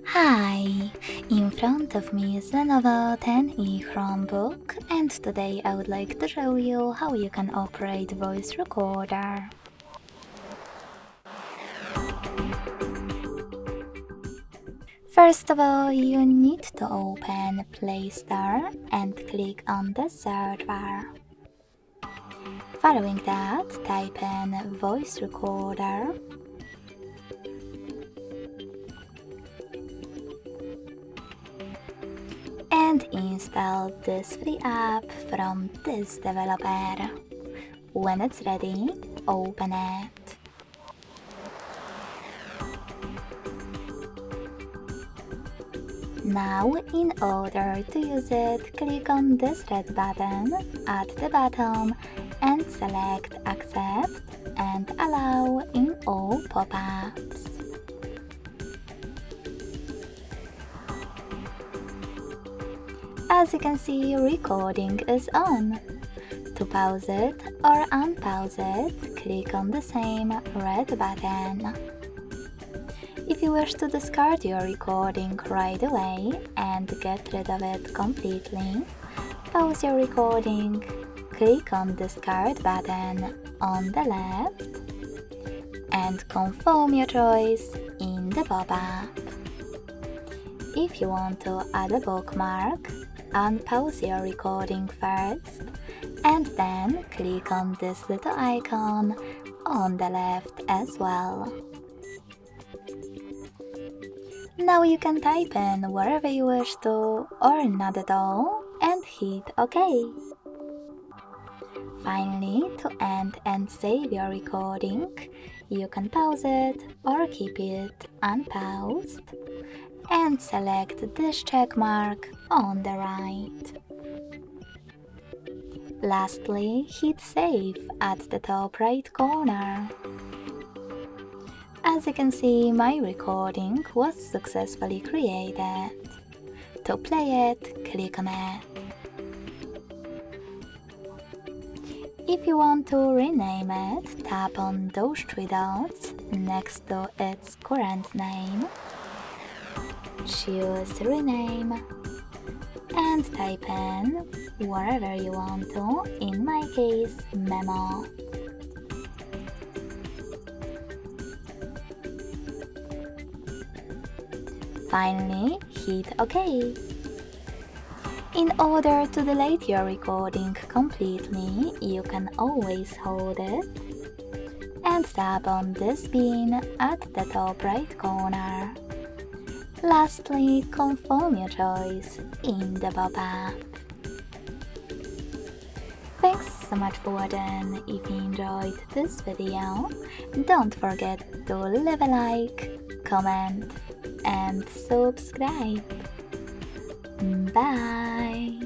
Hi! In front of me is Lenovo 10e Chromebook, and today I would like to show you how you can operate voice recorder. First of all, you need to open Play Store and click on the search bar. Following that, type in voice recorder. And install this free app from this developer. When it's ready, open it. Now, in order to use it, click on this red button at the bottom and select Accept and Allow in all pop-ups. As you can see, recording is on. To pause it or unpause it, click on the same red button. If you wish to discard your recording right away and get rid of it completely, pause your recording, click on Discard button on the left, and confirm your choice in the pop-up. If you want to add a bookmark, unpause your recording first, and then click on this little icon on the left as well. Now you can type in wherever you wish to or not at all and hit OK. Finally, to end and save your recording, you can pause it or keep it unpaused and select this check mark on the right. Lastly, hit Save at the top right corner. As you can see, my recording was successfully created. To play it, click on it. If you want to rename it, tap on those three dots next to its current name, choose Rename, and type in wherever you want to, in my case, Memo. Finally, hit OK. In order to delete your recording completely, you can always hold it and tap on this bin at the top right corner. Lastly, confirm your choice in the pop-up. Thanks so much for watching. If you enjoyed this video, don't forget to leave a like, comment, and subscribe. Bye!